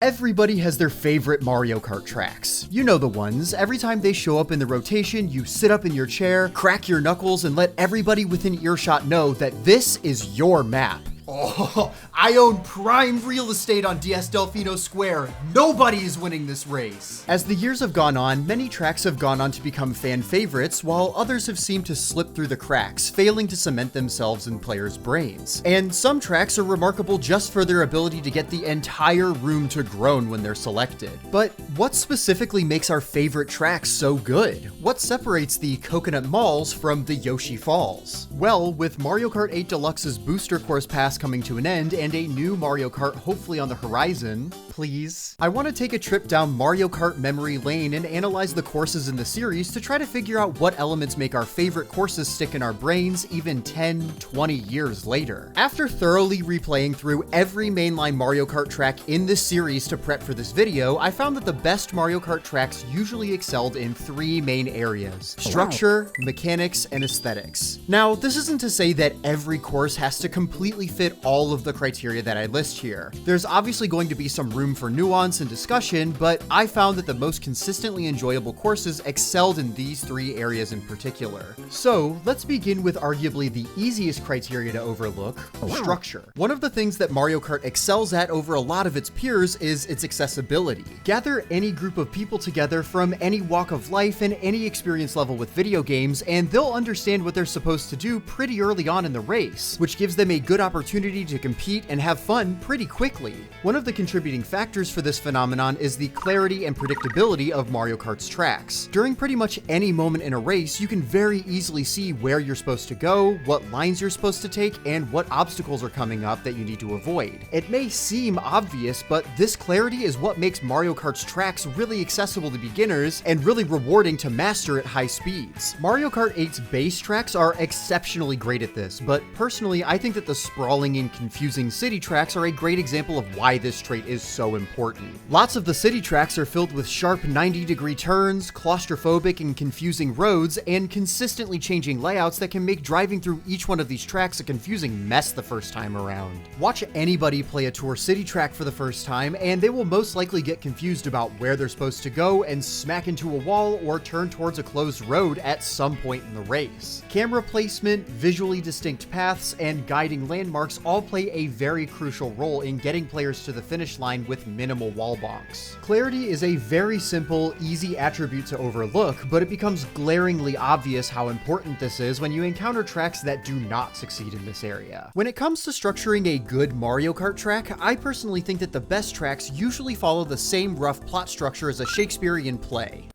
Everybody has their favorite Mario Kart tracks. You know the ones. Every time they show up in the rotation, you sit up in your chair, crack your knuckles, and let everybody within earshot know that this is your map. Oh, I own prime real estate on DS Delfino Square. Nobody is winning this race. As the years have gone on, many tracks have gone on to become fan favorites, while others have seemed to slip through the cracks, failing to cement themselves in players' brains. And some tracks are remarkable just for their ability to get the entire room to groan when they're selected. But what specifically makes our favorite tracks so good? What separates the Coconut Malls from the Yoshi Falls? Well, with Mario Kart 8 Deluxe's Booster Course Pass coming to an end and a new Mario Kart hopefully on the horizon, please, I want to take a trip down Mario Kart memory lane and analyze the courses in the series to try to figure out what elements make our favorite courses stick in our brains even 10, 20 years later. After thoroughly replaying through every mainline Mario Kart track in this series to prep for this video, I found that the best Mario Kart tracks usually excelled in three main areas: structure, mechanics, and aesthetics. Now, this isn't to say that every course has to completely fit all of the criteria that I list here. There's obviously going to be some room for nuance and discussion, but I found that the most consistently enjoyable courses excelled in these three areas in particular. So let's begin with arguably the easiest criteria to overlook: structure. One of the things that Mario Kart excels at over a lot of its peers is its accessibility. Gather any group of people together from any walk of life and any experience level with video games, and they'll understand what they're supposed to do pretty early on in the race, which gives them a good opportunity to compete and have fun pretty quickly. One of the contributing factors for this phenomenon is the clarity and predictability of Mario Kart's tracks. During pretty much any moment in a race, you can very easily see where you're supposed to go, what lines you're supposed to take, and what obstacles are coming up that you need to avoid. It may seem obvious, but this clarity is what makes Mario Kart's tracks really accessible to beginners and really rewarding to master at high speeds. Mario Kart 8's base tracks are exceptionally great at this, but personally, I think that the sprawling and confusing city tracks are a great example of why this trait is so important. Lots of the city tracks are filled with sharp 90-degree turns, claustrophobic and confusing roads, and consistently changing layouts that can make driving through each one of these tracks a confusing mess the first time around. Watch anybody play a tour city track for the first time, and they will most likely get confused about where they're supposed to go and smack into a wall or turn towards a closed road at some point in the race. Camera placement, visually distinct paths, and guiding landmarks all play a very crucial role in getting players to the finish line with minimal wall bonks. Clarity is a very simple, easy attribute to overlook, but it becomes glaringly obvious how important this is when you encounter tracks that do not succeed in this area. When it comes to structuring a good Mario Kart track, I personally think that the best tracks usually follow the same rough plot structure as a Shakespearean play.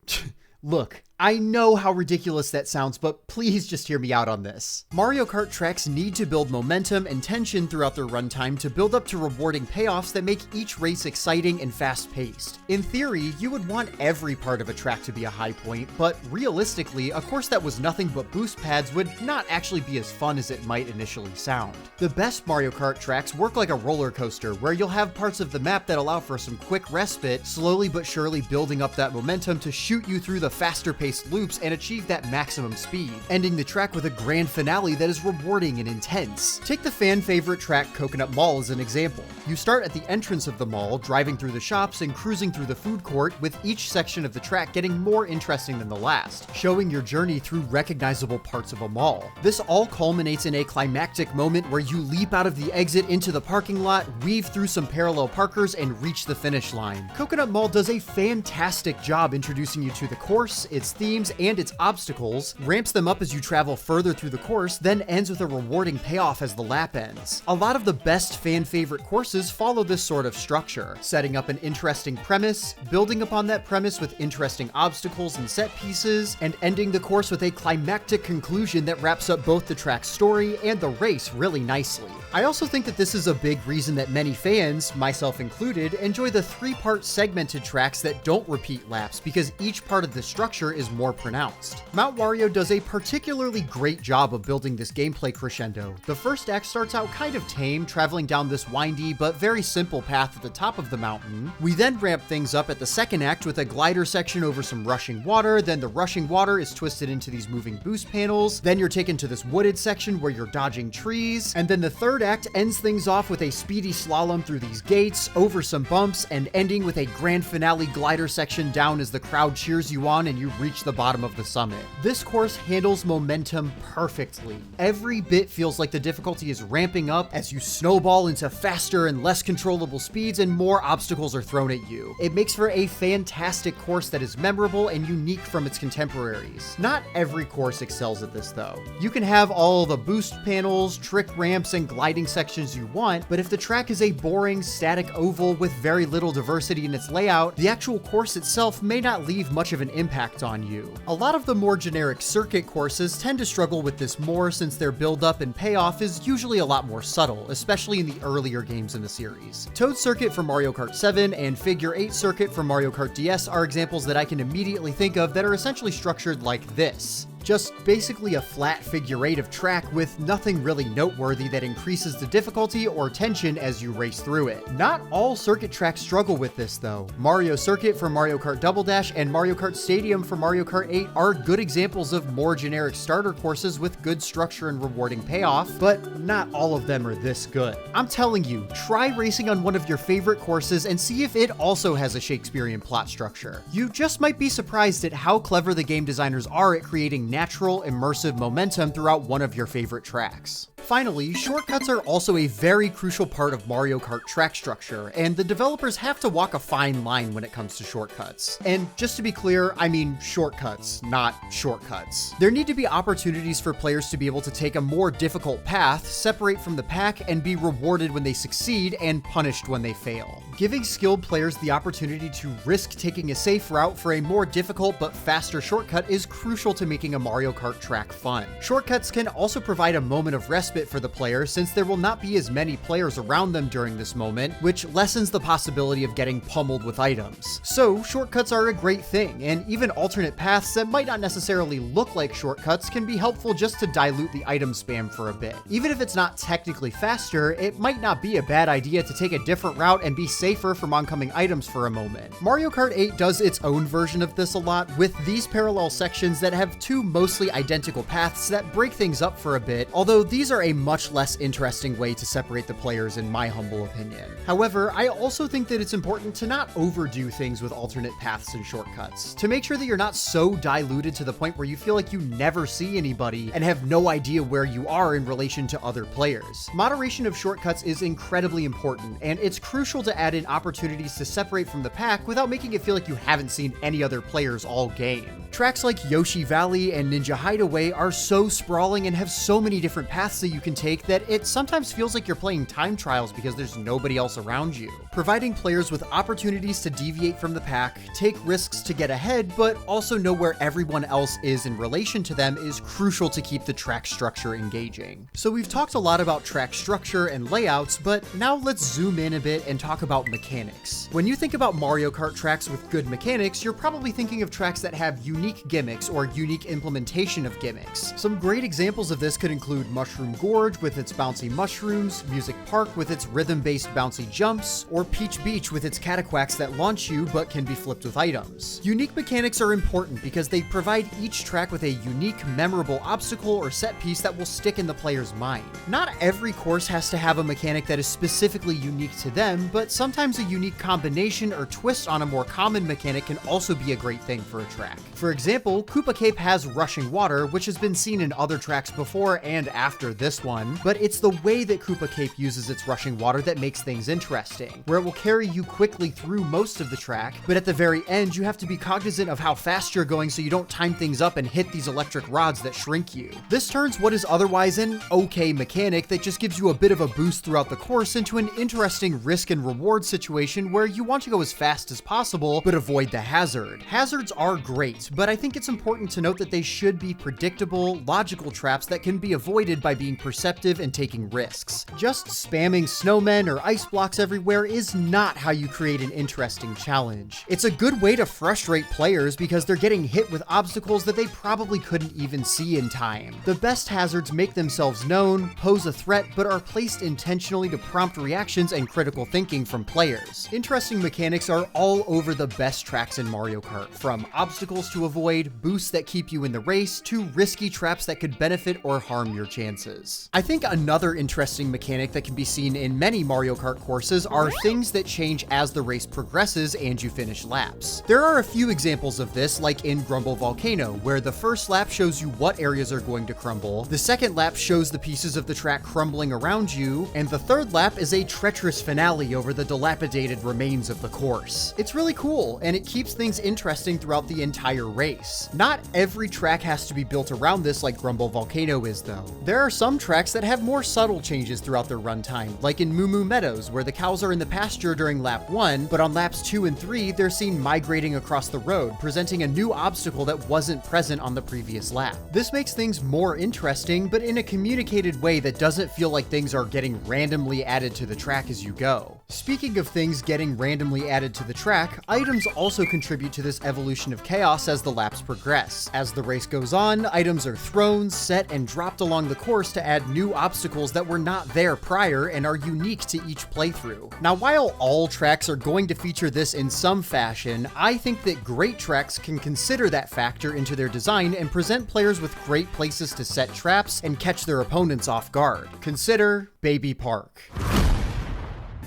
Look, I know how ridiculous that sounds, but please just hear me out on this. Mario Kart tracks need to build momentum and tension throughout their runtime to build up to rewarding payoffs that make each race exciting and fast-paced. In theory, you would want every part of a track to be a high point, but realistically, a course that was nothing but boost pads would not actually be as fun as it might initially sound. The best Mario Kart tracks work like a roller coaster, where you'll have parts of the map that allow for some quick respite, slowly but surely building up that momentum to shoot you through the faster paced loops and achieve that maximum speed, ending the track with a grand finale that is rewarding and intense. Take the fan favorite track Coconut Mall as an example. You start at the entrance of the mall, driving through the shops and cruising through the food court, with each section of the track getting more interesting than the last, showing your journey through recognizable parts of a mall. This all culminates in a climactic moment where you leap out of the exit into the parking lot, weave through some parallel parkers, and reach the finish line. Coconut Mall does a fantastic job introducing you to the course, its themes, and its obstacles, ramps them up as you travel further through the course, then ends with a rewarding payoff as the lap ends. A lot of the best fan favorite courses follow this sort of structure, setting up an interesting premise, building upon that premise with interesting obstacles and set pieces, and ending the course with a climactic conclusion that wraps up both the track's story and the race really nicely. I also think that this is a big reason that many fans, myself included, enjoy the three-part segmented tracks that don't repeat laps, because each part of the structure is is more pronounced. Mount Wario does a particularly great job of building this gameplay crescendo. The first act starts out kind of tame, traveling down this windy but very simple path at the top of the mountain. We then ramp things up at the second act with a glider section over some rushing water, then the rushing water is twisted into these moving boost panels, then you're taken to this wooded section where you're dodging trees, and then the third act ends things off with a speedy slalom through these gates, over some bumps, and ending with a grand finale glider section down as the crowd cheers you on and you reach the bottom of the summit. This course handles momentum perfectly. Every bit feels like the difficulty is ramping up as you snowball into faster and less controllable speeds and more obstacles are thrown at you. It makes for a fantastic course that is memorable and unique from its contemporaries. Not every course excels at this though. You can have all the boost panels, trick ramps, and gliding sections you want, but if the track is a boring, static oval with very little diversity in its layout, the actual course itself may not leave much of an impact on you. A lot of the more generic circuit courses tend to struggle with this more since their build-up and payoff is usually a lot more subtle, especially in the earlier games in the series. Toad Circuit for Mario Kart 7 and Figure 8 Circuit for Mario Kart DS are examples that I can immediately think of that are essentially structured like this. Just basically a flat figure eight of track with nothing really noteworthy that increases the difficulty or tension as you race through it. Not all circuit tracks struggle with this though. Mario Circuit for Mario Kart Double Dash and Mario Kart Stadium for Mario Kart 8 are good examples of more generic starter courses with good structure and rewarding payoff, but not all of them are this good. I'm telling you, try racing on one of your favorite courses and see if it also has a Shakespearean plot structure. You just might be surprised at how clever the game designers are at creating natural, immersive momentum throughout one of your favorite tracks. Finally, shortcuts are also a very crucial part of Mario Kart track structure, and the developers have to walk a fine line when it comes to shortcuts. And just to be clear, I mean shortcuts, not shortcuts. There need to be opportunities for players to be able to take a more difficult path, separate from the pack, and be rewarded when they succeed and punished when they fail. Giving skilled players the opportunity to risk taking a safe route for a more difficult but faster shortcut is crucial to making a Mario Kart track fun. Shortcuts can also provide a moment of respite for the player since there will not be as many players around them during this moment, which lessens the possibility of getting pummeled with items. So shortcuts are a great thing, and even alternate paths that might not necessarily look like shortcuts can be helpful just to dilute the item spam for a bit. Even if it's not technically faster, it might not be a bad idea to take a different route and be safer from oncoming items for a moment. Mario Kart 8 does its own version of this a lot, with these parallel sections that have two mostly identical paths that break things up for a bit, although these are a much less interesting way to separate the players in my humble opinion. However, I also think that it's important to not overdo things with alternate paths and shortcuts, to make sure that you're not so diluted to the point where you feel like you never see anybody and have no idea where you are in relation to other players. Moderation of shortcuts is incredibly important, and it's crucial to add in opportunities to separate from the pack without making it feel like you haven't seen any other players all game. Tracks like Yoshi Valley and Ninja Hideaway are so sprawling and have so many different paths that you can take that it sometimes feels like you're playing time trials because there's nobody else around you. Providing players with opportunities to deviate from the pack, take risks to get ahead, but also know where everyone else is in relation to them is crucial to keep the track structure engaging. So we've talked a lot about track structure and layouts, but now let's zoom in a bit and talk about mechanics. When you think about Mario Kart tracks with good mechanics, you're probably thinking of tracks that have unique gimmicks or unique implementation of gimmicks. Some great examples of this could include Mushroom Gorge with its bouncy mushrooms, Music Park with its rhythm-based bouncy jumps, or Peach Beach with its cataquacks that launch you but can be flipped with items. Unique mechanics are important because they provide each track with a unique, memorable obstacle or set piece that will stick in the player's mind. Not every course has to have a mechanic that is specifically unique to them, but sometimes a unique combination or twist on a more common mechanic can also be a great thing for a track. For example, Koopa Cape has rushing water, which has been seen in other tracks before and after this one, but it's the way that Koopa Cape uses its rushing water that makes things interesting, where it will carry you quickly through most of the track, but at the very end you have to be cognizant of how fast you're going so you don't time things up and hit these electric rods that shrink you. This turns what is otherwise an okay mechanic that just gives you a bit of a boost throughout the course into an interesting risk and reward situation where you want to go as fast as possible but avoid the hazard. Hazards are great, but I think it's important to note that they should be predictable, logical traps that can be avoided by being perceptive and taking risks. Just spamming snowmen or ice blocks everywhere is not how you create an interesting challenge. It's a good way to frustrate players because they're getting hit with obstacles that they probably couldn't even see in time. The best hazards make themselves known, pose a threat, but are placed intentionally to prompt reactions and critical thinking from players. Interesting mechanics are all over the best tracks in Mario Kart, from obstacles to avoid, boosts that keep you in the race, to risky traps that could benefit or harm your chances. I think another interesting mechanic that can be seen in many Mario Kart courses are things that change as the race progresses and you finish laps. There are a few examples of this, like in Grumble Volcano, where the first lap shows you what areas are going to crumble, the second lap shows the pieces of the track crumbling around you, and the third lap is a treacherous finale over the dilapidated remains of the course. It's really cool, and it keeps things interesting throughout the entire race. Not every track has to be built around this like Grumble Volcano is, though. There are some tracks that have more subtle changes throughout their runtime, like in Moo Moo Meadows, where the cows are in the pasture during lap 1, but on laps 2 and 3, they're seen migrating across the road, presenting a new obstacle that wasn't present on the previous lap. This makes things more interesting, but in a communicated way that doesn't feel like things are getting randomly added to the track as you go. Speaking of things getting randomly added to the track, items also contribute to this evolution of chaos as the laps progress. As the race goes on, items are thrown, set, and dropped along the course to add new obstacles that were not there prior and are unique to each playthrough. Now, while all tracks are going to feature this in some fashion, I think that great tracks can consider that factor into their design and present players with great places to set traps and catch their opponents off guard. Consider Baby Park.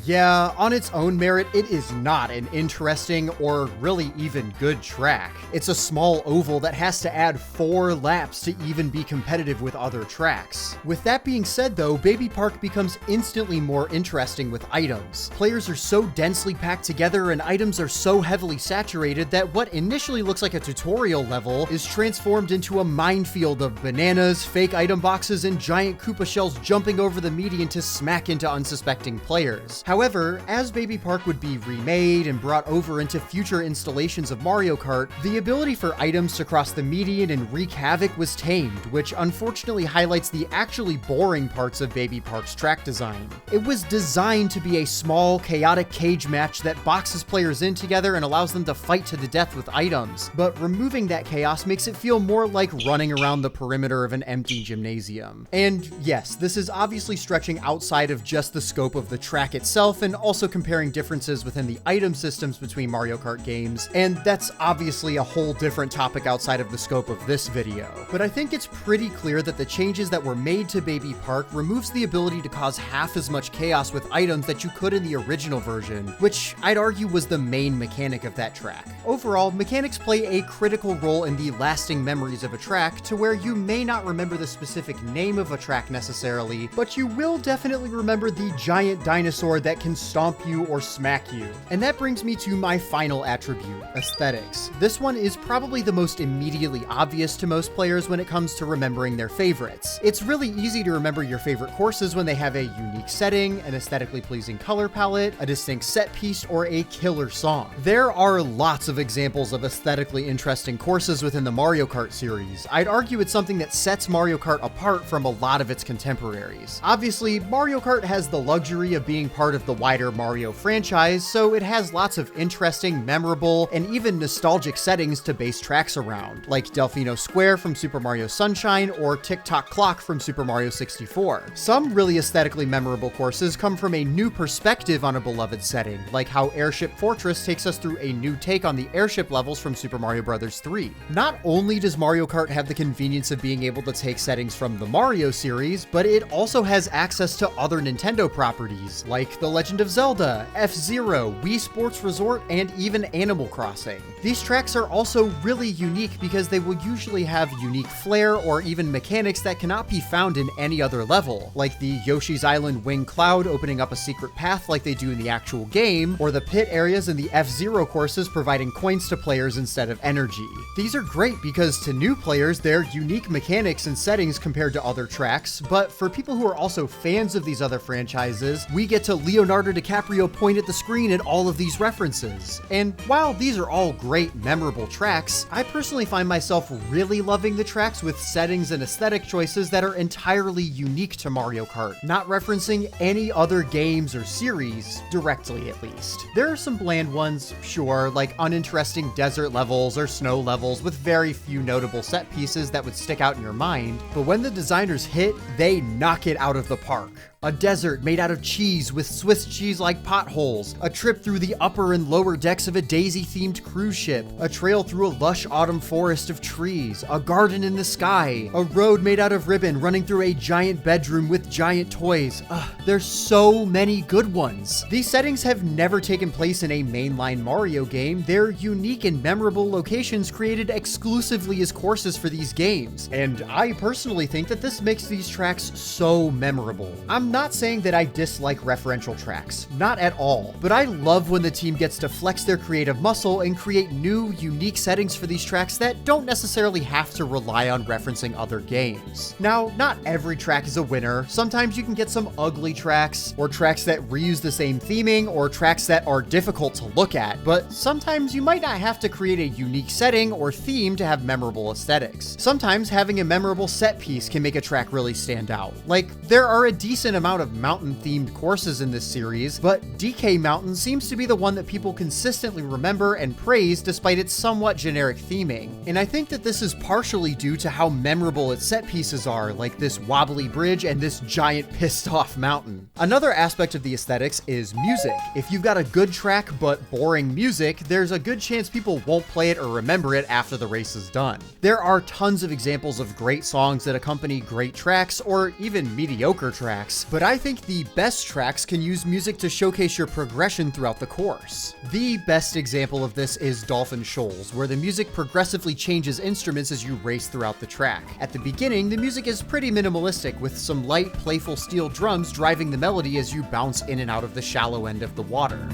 Yeah, on its own merit, it is not an interesting or really even good track. It's a small oval that has to add 4 laps to even be competitive with other tracks. With that being said though, Baby Park becomes instantly more interesting with items. Players are so densely packed together and items are so heavily saturated that what initially looks like a tutorial level is transformed into a minefield of bananas, fake item boxes, and giant Koopa shells jumping over the median to smack into unsuspecting players. However, as Baby Park would be remade and brought over into future installations of Mario Kart, the ability for items to cross the median and wreak havoc was tamed, which unfortunately highlights the actually boring parts of Baby Park's track design. It was designed to be a small, chaotic cage match that boxes players in together and allows them to fight to the death with items, but removing that chaos makes it feel more like running around the perimeter of an empty gymnasium. And yes, this is obviously stretching outside of just the scope of the track itself, and also comparing differences within the item systems between Mario Kart games, and that's obviously a whole different topic outside of the scope of this video. But I think it's pretty clear that the changes that were made to Baby Park removes the ability to cause half as much chaos with items that you could in the original version, which I'd argue was the main mechanic of that track. Overall, mechanics play a critical role in the lasting memories of a track, to where you may not remember the specific name of a track necessarily, but you will definitely remember the giant dinosaur that can stomp you or smack you. And that brings me to my final attribute, aesthetics. This one is probably the most immediately obvious to most players when it comes to remembering their favorites. It's really easy to remember your favorite courses when they have a unique setting, an aesthetically pleasing color palette, a distinct set piece, or a killer song. There are lots of examples of aesthetically interesting courses within the Mario Kart series. I'd argue it's something that sets Mario Kart apart from a lot of its contemporaries. Obviously, Mario Kart has the luxury of being part of the wider Mario franchise, so it has lots of interesting, memorable, and even nostalgic settings to base tracks around, like Delfino Square from Super Mario Sunshine or Tick-Tock Clock from Super Mario 64. Some really aesthetically memorable courses come from a new perspective on a beloved setting, like how Airship Fortress takes us through a new take on the airship levels from Super Mario Bros. 3. Not only does Mario Kart have the convenience of being able to take settings from the Mario series, but it also has access to other Nintendo properties, like The Legend of Zelda, F-Zero, Wii Sports Resort, and even Animal Crossing. These tracks are also really unique because they will usually have unique flair or even mechanics that cannot be found in any other level, like the Yoshi's Island Wing Cloud opening up a secret path like they do in the actual game, or the pit areas in the F-Zero courses providing coins to players instead of energy. These are great because to new players, they're unique mechanics and settings compared to other tracks, but for people who are also fans of these other franchises, we get to Leonardo DiCaprio point at the screen at all of these references. And while these are all great, memorable tracks, I personally find myself really loving the tracks with settings and aesthetic choices that are entirely unique to Mario Kart, not referencing any other games or series, directly at least. There are some bland ones, sure, like uninteresting desert levels or snow levels with very few notable set pieces that would stick out in your mind, but when the designers hit, they knock it out of the park. A desert made out of cheese with Swiss cheese-like potholes, a trip through the upper and lower decks of a Daisy-themed cruise ship, a trail through a lush autumn forest of trees, a garden in the sky, a road made out of ribbon running through a giant bedroom with giant toys. There's so many good ones. These settings have never taken place in a mainline Mario game. They're unique and memorable locations created exclusively as courses for these games, and I personally think that this makes these tracks so memorable. I'm not saying that I dislike referential tracks, not at all, but I love when the team gets to flex their creative muscle and create new, unique settings for these tracks that don't necessarily have to rely on referencing other games. Now, not every track is a winner. Sometimes you can get some ugly tracks, or tracks that reuse the same theming, or tracks that are difficult to look at, but sometimes you might not have to create a unique setting or theme to have memorable aesthetics. Sometimes having a memorable set piece can make a track really stand out. Like, there are a decent amount of mountain-themed courses in this series, but DK Mountain seems to be the one that people consistently remember and praise despite its somewhat generic theming. And I think that this is partially due to how memorable its set pieces are, like this wobbly bridge and this giant pissed-off mountain. Another aspect of the aesthetics is music. If you've got a good track but boring music, there's a good chance people won't play it or remember it after the race is done. There are tons of examples of great songs that accompany great tracks, or even mediocre tracks, but I think the best tracks can use music to showcase your progression throughout the course. The best example of this is Dolphin Shoals, where the music progressively changes instruments as you race throughout the track. At the beginning, the music is pretty minimalistic, with some light, playful steel drums driving the melody as you bounce in and out of the shallow end of the water.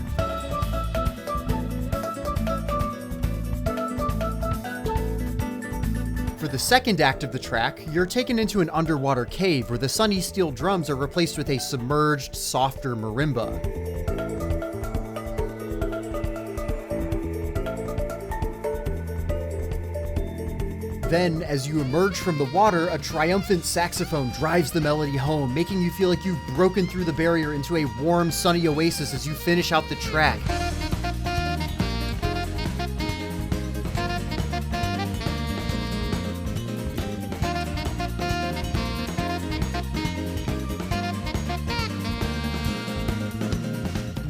For the second act of the track, you're taken into an underwater cave where the sunny steel drums are replaced with a submerged, softer marimba. Then, as you emerge from the water, a triumphant saxophone drives the melody home, making you feel like you've broken through the barrier into a warm, sunny oasis as you finish out the track.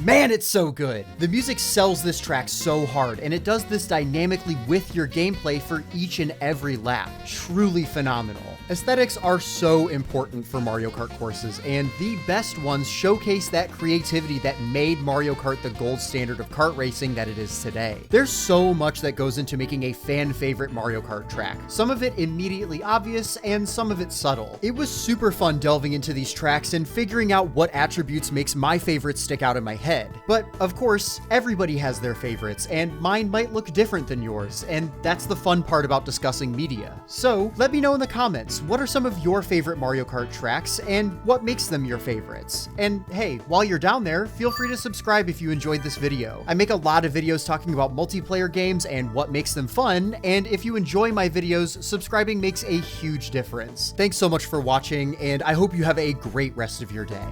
Man, it's so good! The music sells this track so hard, and it does this dynamically with your gameplay for each and every lap. Truly phenomenal. Aesthetics are so important for Mario Kart courses, and the best ones showcase that creativity that made Mario Kart the gold standard of kart racing that it is today. There's so much that goes into making a fan-favorite Mario Kart track. Some of it immediately obvious, and some of it subtle. It was super fun delving into these tracks and figuring out what attributes makes my favorites stick out in my head. But, of course, everybody has their favorites, and mine might look different than yours, and that's the fun part about discussing media. So, let me know in the comments, what are some of your favorite Mario Kart tracks, and what makes them your favorites? And hey, while you're down there, feel free to subscribe if you enjoyed this video. I make a lot of videos talking about multiplayer games and what makes them fun, and if you enjoy my videos, subscribing makes a huge difference. Thanks so much for watching, and I hope you have a great rest of your day.